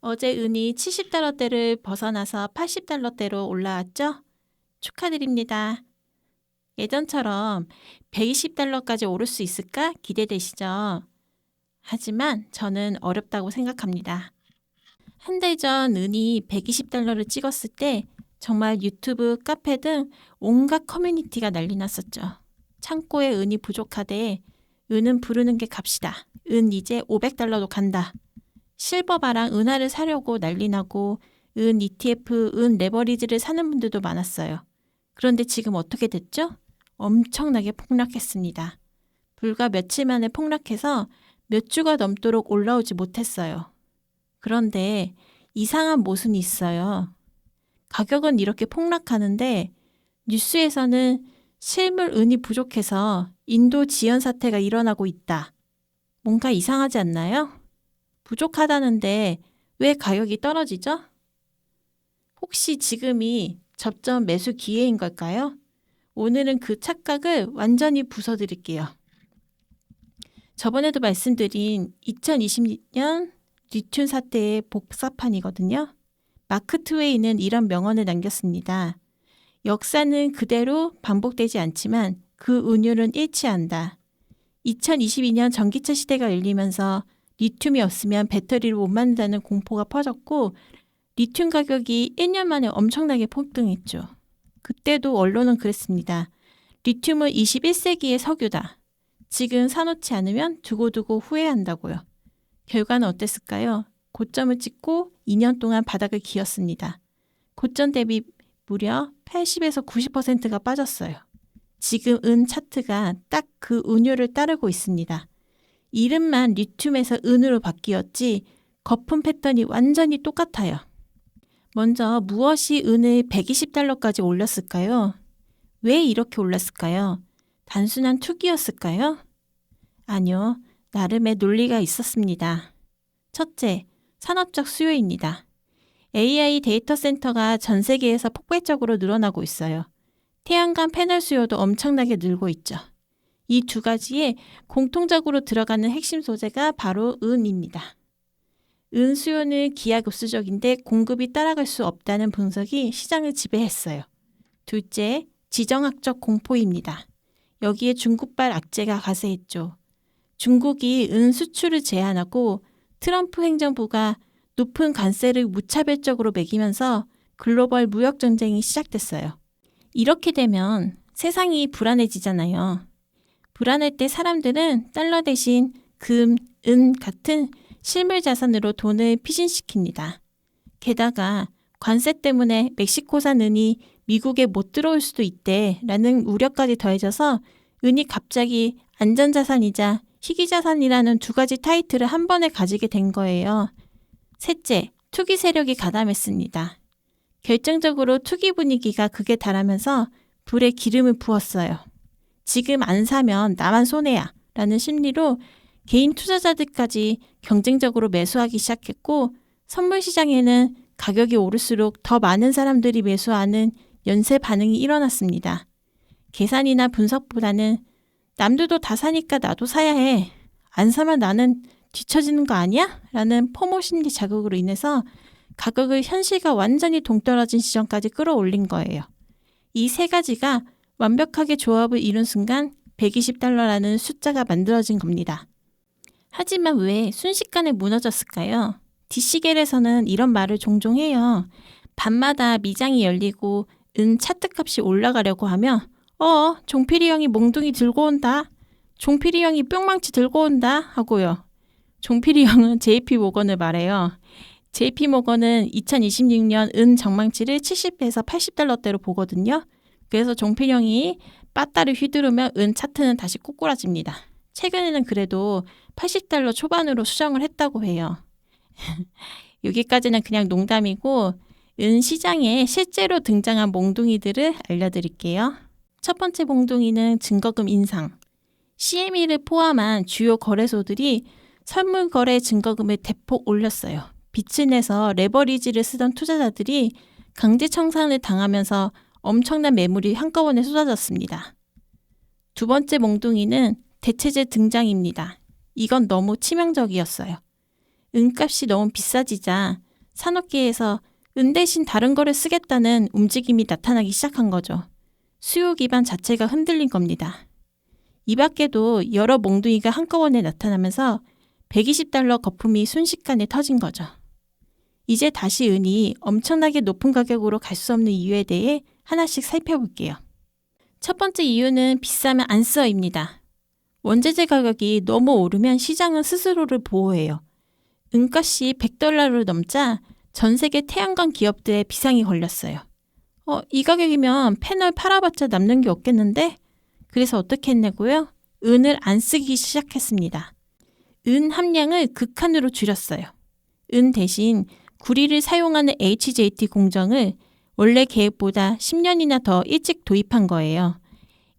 어제 은이 70달러대를 벗어나서 80달러대로 올라왔죠? 축하드립니다. 예전처럼 120달러까지 오를 수 있을까 기대되시죠? 하지만 저는 어렵다고 생각합니다. 한 달 전 은이 120달러를 찍었을 때 정말 유튜브, 카페 등 온갖 커뮤니티가 난리 났었죠. 창고에 은이 부족하대. 은은 부르는 게 값이다. 은 이제 500달러도 간다. 실버바랑 은화를 사려고 난리 나고 은 ETF, 은 레버리지를 사는 분들도 많았어요. 그런데 지금 어떻게 됐죠? 엄청나게 폭락했습니다. 불과 며칠 만에 폭락해서 몇 주가 넘도록 올라오지 못했어요. 그런데 이상한 모순이 있어요. 가격은 이렇게 폭락하는데 뉴스에서는 실물 은이 부족해서 인도 지연 사태가 일어나고 있다. 뭔가 이상하지 않나요? 부족하다는데 왜 가격이 떨어지죠? 혹시 지금이 접전 매수 기회인 걸까요? 오늘은 그 착각을 완전히 부숴드릴게요. 저번에도 말씀드린 2020년 리튬 사태의 복사판이거든요. 마크 트웨이는 이런 명언을 남겼습니다. 역사는 그대로 반복되지 않지만 그 운율은 일치한다. 2022년 전기차 시대가 열리면서 리튬이 없으면 배터리를 못 만든다는 공포가 퍼졌고 리튬 가격이 1년 만에 엄청나게 폭등했죠. 그때도 언론은 그랬습니다. 리튬은 21세기의 석유다. 지금 사놓지 않으면 두고두고 후회한다고요. 결과는 어땠을까요? 고점을 찍고 2년 동안 바닥을 기었습니다. 고점 대비 무려 80에서 90%가 빠졌어요. 지금 은 차트가 딱 그 운율을 따르고 있습니다. 이름만 리튬에서 은으로 바뀌었지 거품 패턴이 완전히 똑같아요. 먼저 무엇이 은을 120달러까지 올렸을까요? 왜 이렇게 올랐을까요? 단순한 투기였을까요? 아니요. 나름의 논리가 있었습니다. 첫째, 산업적 수요입니다. AI 데이터 센터가 전 세계에서 폭발적으로 늘어나고 있어요. 태양광 패널 수요도 엄청나게 늘고 있죠. 이 두 가지에 공통적으로 들어가는 핵심 소재가 바로 은입니다. 은 수요는 기하급수적인데 공급이 따라갈 수 없다는 분석이 시장을 지배했어요. 둘째, 지정학적 공포입니다. 여기에 중국발 악재가 가세했죠. 중국이 은 수출을 제한하고 트럼프 행정부가 높은 관세를 무차별적으로 매기면서 글로벌 무역 전쟁이 시작됐어요. 이렇게 되면 세상이 불안해지잖아요. 불안할 때 사람들은 달러 대신 금, 은 같은 실물 자산으로 돈을 피신시킵니다. 게다가 관세 때문에 멕시코산 은이 미국에 못 들어올 수도 있대라는 우려까지 더해져서 은이 갑자기 안전자산이자 희귀자산이라는 두 가지 타이틀을 한 번에 가지게 된 거예요. 셋째, 투기 세력이 가담했습니다. 결정적으로 투기 분위기가 극에 달하면서 불에 기름을 부었어요. 지금 안 사면 나만 손해야 라는 심리로 개인 투자자들까지 경쟁적으로 매수하기 시작했고 선물 시장에는 가격이 오를수록 더 많은 사람들이 매수하는 연쇄 반응이 일어났습니다. 계산이나 분석보다는 남들도 다 사니까 나도 사야 해. 안 사면 나는 뒤처지는 거 아니야? 라는 포모 심리 자극으로 인해서 가격을 현실과 완전히 동떨어진 지점까지 끌어올린 거예요. 이 세 가지가 완벽하게 조합을 이룬 순간 120달러라는 숫자가 만들어진 겁니다. 하지만 왜 순식간에 무너졌을까요? 디시겔에서는 이런 말을 종종 해요. 밤마다 미장이 열리고 은 차트값이 올라가려고 하면 종필이 형이 몽둥이 들고 온다. 종필이 형이 뿅망치 들고 온다 하고요. 종필이 형은 JP 모건을 말해요. JP 모건은 2026년 은 정망치를 70에서 80달러대로 보거든요. 그래서 종필이 형이 빠따를 휘두르면 은 차트는 다시 꼬꾸라집니다. 최근에는 그래도 80달러 초반으로 수정을 했다고 해요. 여기까지는 그냥 농담이고 은 시장에 실제로 등장한 몽둥이들을 알려드릴게요. 첫 번째 몽둥이는 증거금 인상. CME를 포함한 주요 거래소들이 선물 거래 증거금을 대폭 올렸어요. 빚을 내서 레버리지를 쓰던 투자자들이 강제 청산을 당하면서 엄청난 매물이 한꺼번에 쏟아졌습니다. 두 번째 몽둥이는 대체재 등장입니다. 이건 너무 치명적이었어요. 은값이 너무 비싸지자 산업계에서 은 대신 다른 거를 쓰겠다는 움직임이 나타나기 시작한 거죠. 수요 기반 자체가 흔들린 겁니다. 이 밖에도 여러 몽둥이가 한꺼번에 나타나면서 120달러 거품이 순식간에 터진 거죠. 이제 다시 은이 엄청나게 높은 가격으로 갈 수 없는 이유에 대해 하나씩 살펴볼게요. 첫 번째 이유는 비싸면 안 써입니다. 원재재 가격이 너무 오르면 시장은 스스로를 보호해요. 은값이 100달러를 넘자 전 세계 태양광 기업들의 비상이 걸렸어요. 이 가격이면 패널 팔아봤자 남는 게 없겠는데? 그래서 어떻게 했냐고요? 은을 안 쓰기 시작했습니다. 은 함량을 극한으로 줄였어요. 은 대신 구리를 사용하는 HJT 공정을 원래 계획보다 10년이나 더 일찍 도입한 거예요.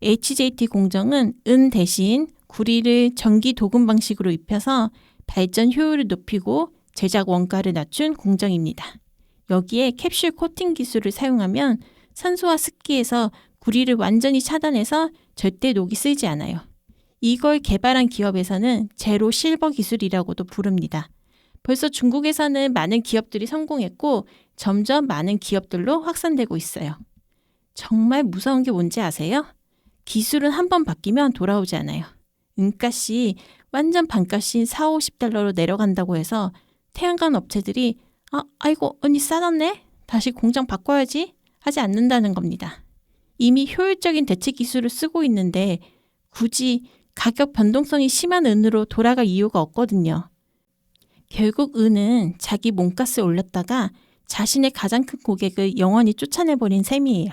HJT 공정은 은 대신 구리를 전기 도금 방식으로 입혀서 발전 효율을 높이고 제작 원가를 낮춘 공정입니다. 여기에 캡슐 코팅 기술을 사용하면 산소와 습기에서 구리를 완전히 차단해서 절대 녹이 슬지 않아요. 이걸 개발한 기업에서는 제로 실버 기술이라고도 부릅니다. 벌써 중국에서는 많은 기업들이 성공했고 점점 많은 기업들로 확산되고 있어요. 정말 무서운 게 뭔지 아세요? 기술은 한 번 바뀌면 돌아오지 않아요. 은값이 완전 반값인 4, 50달러로 내려간다고 해서 태양광 업체들이 아이고 언니 싸졌네? 다시 공장 바꿔야지 하지 않는다는 겁니다. 이미 효율적인 대체 기술을 쓰고 있는데 굳이 가격 변동성이 심한 은으로 돌아갈 이유가 없거든요. 결국 은은 자기 몸값을 올렸다가 자신의 가장 큰 고객을 영원히 쫓아내버린 셈이에요.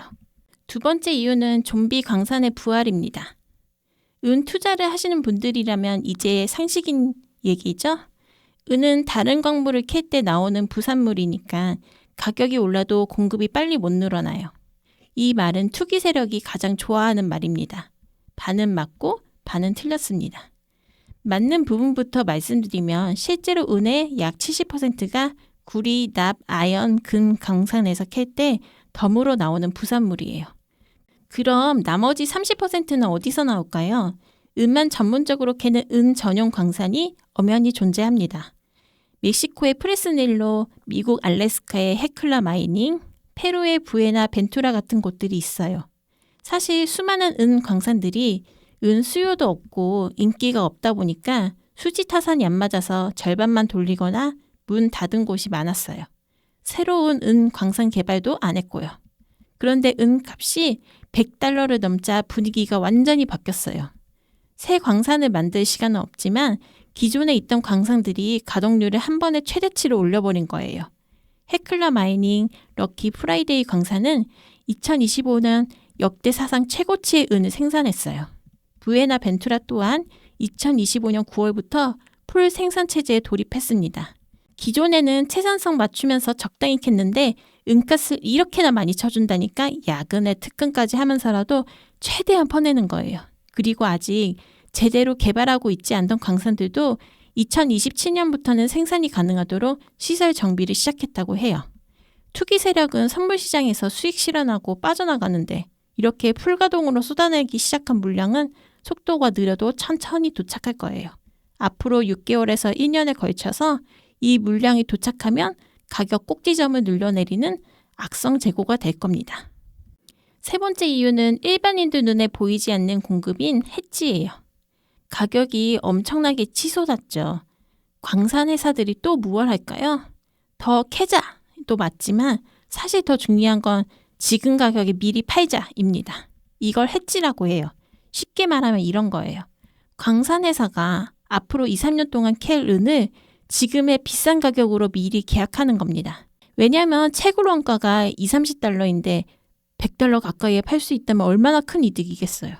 두 번째 이유는 좀비 광산의 부활입니다. 은 투자를 하시는 분들이라면 이제 상식인 얘기죠. 은은 다른 광물을 캘 때 나오는 부산물이니까 가격이 올라도 공급이 빨리 못 늘어나요. 이 말은 투기 세력이 가장 좋아하는 말입니다. 반은 맞고 반은 틀렸습니다. 맞는 부분부터 말씀드리면 실제로 은의 약 70%가 구리, 납, 아연, 금, 광산에서 캘 때 덤으로 나오는 부산물이에요. 그럼 나머지 30%는 어디서 나올까요? 은만 전문적으로 캐는 은 전용 광산이 엄연히 존재합니다. 멕시코의 프레스넬로, 미국 알래스카의 헤클라 마이닝, 페루의 부에나 벤투라 같은 곳들이 있어요. 사실 수많은 은 광산들이 은 수요도 없고 인기가 없다 보니까 수지 타산이 안 맞아서 절반만 돌리거나 문 닫은 곳이 많았어요. 새로운 은 광산 개발도 안 했고요. 그런데 은 값이 100달러를 넘자 분위기가 완전히 바뀌었어요. 새 광산을 만들 시간은 없지만 기존에 있던 광산들이 가동률을 한 번에 최대치로 올려버린 거예요. 헤클라 마이닝, 럭키 프라이데이 광산은 2025년 역대 사상 최고치의 은을 생산했어요. 부에나 벤투라 또한 2025년 9월부터 풀 생산 체제에 돌입했습니다. 기존에는 채산성 맞추면서 적당히 캤는데 은가스를 이렇게나 많이 쳐준다니까 야근에 특근까지 하면서라도 최대한 퍼내는 거예요. 그리고 아직 제대로 개발하고 있지 않던 광산들도 2027년부터는 생산이 가능하도록 시설 정비를 시작했다고 해요. 투기 세력은 선물 시장에서 수익 실현하고 빠져나가는데 이렇게 풀가동으로 쏟아내기 시작한 물량은 속도가 느려도 천천히 도착할 거예요. 앞으로 6개월에서 1년에 걸쳐서 이 물량이 도착하면 가격 꼭지점을 눌러내리는 악성 재고가 될 겁니다. 세 번째 이유는 일반인들 눈에 보이지 않는 공급인 해지예요. 가격이 엄청나게 치솟았죠. 광산 회사들이 또 무얼 할까요? 더 캐자도 맞지만 사실 더 중요한 건 지금 가격에 미리 팔자입니다. 이걸 해지라고 해요. 쉽게 말하면 이런 거예요. 광산 회사가 앞으로 2, 3년 동안 캘 은을 지금의 비싼 가격으로 미리 계약하는 겁니다. 왜냐하면 채굴 원가가 2, 30달러인데 100달러 가까이에 팔 수 있다면 얼마나 큰 이득이겠어요.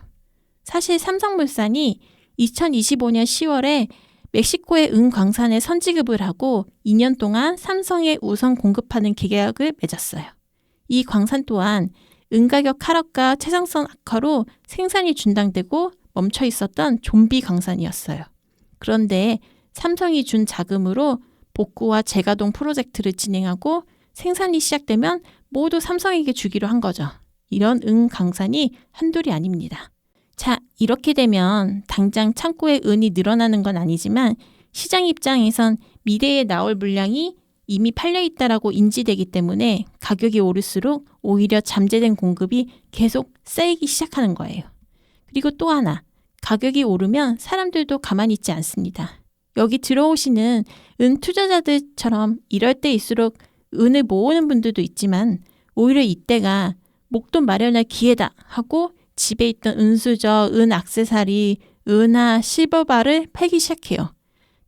사실 삼성물산이 2025년 10월에 멕시코의 은 광산에 선지급을 하고 2년 동안 삼성에 우선 공급하는 계약을 맺었어요. 이 광산 또한 은 가격 하락과 채상성 악화로 생산이 중단되고 멈춰 있었던 좀비 광산이었어요. 그런데 삼성이 준 자금으로 복구와 재가동 프로젝트를 진행하고 생산이 시작되면 모두 삼성에게 주기로 한 거죠. 이런 은 광산이 한둘이 아닙니다. 자, 이렇게 되면 당장 창고에 은이 늘어나는 건 아니지만 시장 입장에선 미래에 나올 물량이 이미 팔려 있다라고 인지되기 때문에 가격이 오를수록 오히려 잠재된 공급이 계속 쌓이기 시작하는 거예요. 그리고 또 하나, 가격이 오르면 사람들도 가만히 있지 않습니다. 여기 들어오시는 은 투자자들처럼 이럴 때일수록 은을 모으는 분들도 있지만 오히려 이때가 목돈 마련할 기회다 하고 집에 있던 은수저, 은 액세서리, 은화, 실버바를 팔기 시작해요.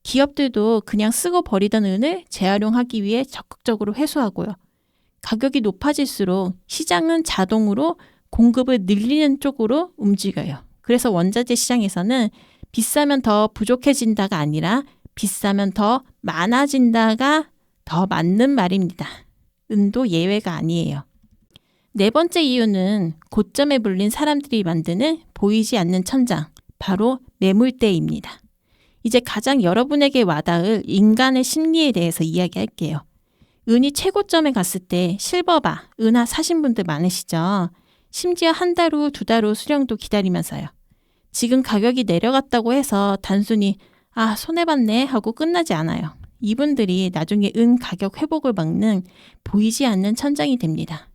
기업들도 그냥 쓰고 버리던 은을 재활용하기 위해 적극적으로 회수하고요. 가격이 높아질수록 시장은 자동으로 공급을 늘리는 쪽으로 움직여요. 그래서 원자재 시장에서는 비싸면 더 부족해진다가 아니라 비싸면 더 많아진다가 더 맞는 말입니다. 은도 예외가 아니에요. 네 번째 이유는 고점에 물린 사람들이 만드는 보이지 않는 천장, 바로 매물대입니다. 이제 가장 여러분에게 와닿을 인간의 심리에 대해서 이야기할게요. 은이 최고점에 갔을 때 실버바, 은하 사신 분들 많으시죠? 심지어 한 달 후, 두 달 후 수령도 기다리면서요. 지금 가격이 내려갔다고 해서 단순히 손해봤네 하고 끝나지 않아요. 이분들이 나중에 은 가격 회복을 막는 보이지 않는 천장이 됩니다.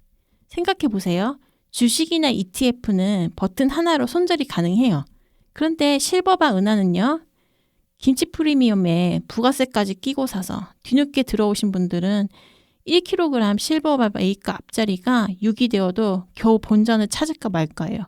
생각해보세요. 주식이나 ETF는 버튼 하나로 손절이 가능해요. 그런데 실버바 은하는요. 김치 프리미엄에 부가세까지 끼고 사서 뒤늦게 들어오신 분들은 1kg 실버바 A가 앞자리가 6이 되어도 겨우 본전을 찾을까 말까예요.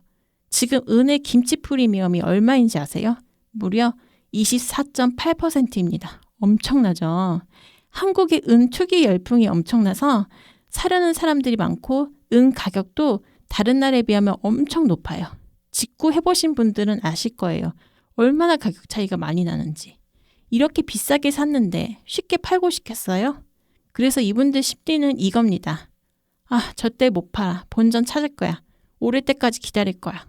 지금 은의 김치 프리미엄이 얼마인지 아세요? 무려 24.8%입니다. 엄청나죠? 한국의 은 투기 열풍이 엄청나서 사려는 사람들이 많고 은 가격도 다른 날에 비하면 엄청 높아요. 직구 해보신 분들은 아실 거예요. 얼마나 가격 차이가 많이 나는지. 이렇게 비싸게 샀는데 쉽게 팔고 싶겠어요? 그래서 이분들 심리는 이겁니다. 저때 못 팔아. 본전 찾을 거야. 오를 때까지 기다릴 거야.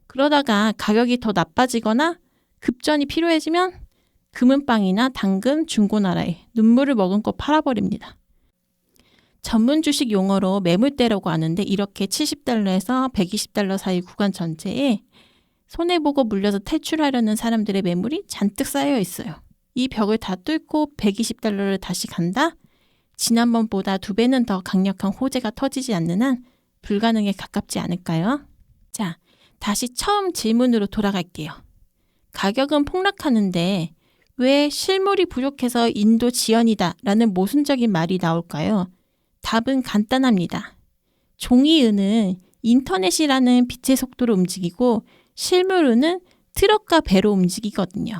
그러다가 가격이 더 나빠지거나 급전이 필요해지면 금은방이나 당근, 중고나라에 눈물을 머금고 팔아버립니다. 전문 주식 용어로 매물대라고 하는데 이렇게 $70에서 $120 사이 구간 전체에 손해보고 물려서 탈출하려는 사람들의 매물이 잔뜩 쌓여 있어요. 이 벽을 다 뚫고 $120를 다시 간다? 지난번보다 2배는 더 강력한 호재가 터지지 않는 한 불가능에 가깝지 않을까요? 자, 다시 처음 질문으로 돌아갈게요. 가격은 폭락하는데 왜 실물이 부족해서 인도 지연이다 라는 모순적인 말이 나올까요? 답은 간단합니다. 종이은은 인터넷이라는 빛의 속도로 움직이고 실물은은 트럭과 배로 움직이거든요.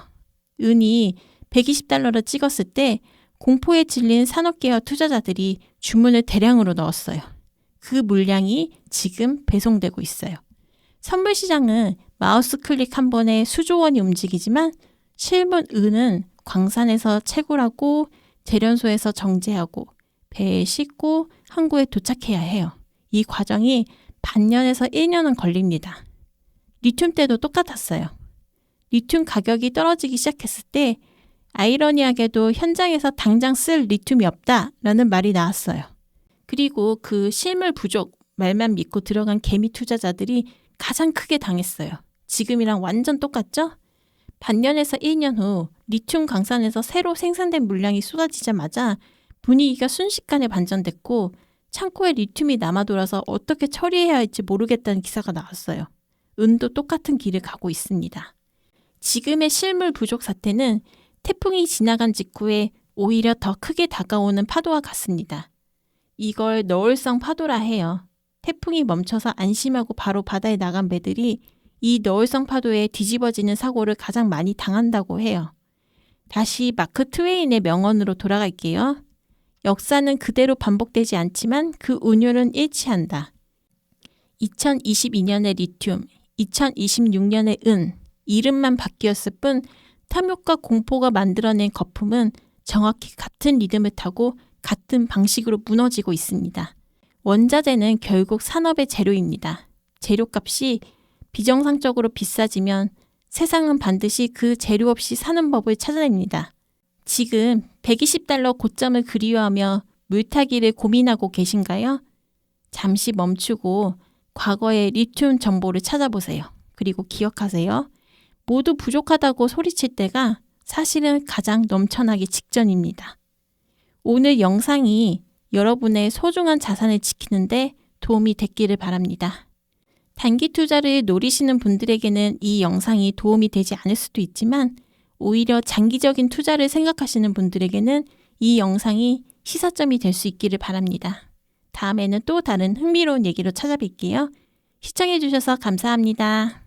은이 $120를 찍었을 때 공포에 질린 산업계열 투자자들이 주문을 대량으로 넣었어요. 그 물량이 지금 배송되고 있어요. 선물 시장은 마우스 클릭 한 번에 수조 원이 움직이지만 실물 은은 광산에서 채굴하고 재련소에서 정제하고 배에 싣고 항구에 도착해야 해요. 이 과정이 반년에서 1년은 걸립니다. 리튬 때도 똑같았어요. 리튬 가격이 떨어지기 시작했을 때 아이러니하게도 현장에서 당장 쓸 리튬이 없다라는 말이 나왔어요. 그리고 그 실물 부족 말만 믿고 들어간 개미 투자자들이 가장 크게 당했어요. 지금이랑 완전 똑같죠? 반년에서 1년 후 리튬 광산에서 새로 생산된 물량이 쏟아지자마자 분위기가 순식간에 반전됐고 창고에 리튬이 남아돌아서 어떻게 처리해야 할지 모르겠다는 기사가 나왔어요. 은도 똑같은 길을 가고 있습니다. 지금의 실물 부족 사태는 태풍이 지나간 직후에 오히려 더 크게 다가오는 파도와 같습니다. 이걸 너울성 파도라 해요. 태풍이 멈춰서 안심하고 바로 바다에 나간 배들이 이 너울성 파도에 뒤집어지는 사고를 가장 많이 당한다고 해요. 다시 마크 트웨인의 명언으로 돌아갈게요. 역사는 그대로 반복되지 않지만 그 운율은 일치한다. 2022년의 리튬, 2026년의 은, 이름만 바뀌었을 뿐 탐욕과 공포가 만들어낸 거품은 정확히 같은 리듬을 타고 같은 방식으로 무너지고 있습니다. 원자재는 결국 산업의 재료입니다. 재료값이 비정상적으로 비싸지면 세상은 반드시 그 재료 없이 사는 법을 찾아냅니다. 지금 $120 고점을 그리워하며 물타기를 고민하고 계신가요? 잠시 멈추고 과거의 리튬 정보를 찾아보세요. 그리고 기억하세요. 모두 부족하다고 소리칠 때가 사실은 가장 넘쳐나기 직전입니다. 오늘 영상이 여러분의 소중한 자산을 지키는데 도움이 됐기를 바랍니다. 단기 투자를 노리시는 분들에게는 이 영상이 도움이 되지 않을 수도 있지만 오히려 장기적인 투자를 생각하시는 분들에게는 이 영상이 시사점이 될 수 있기를 바랍니다. 다음에는 또 다른 흥미로운 얘기로 찾아뵐게요. 시청해주셔서 감사합니다.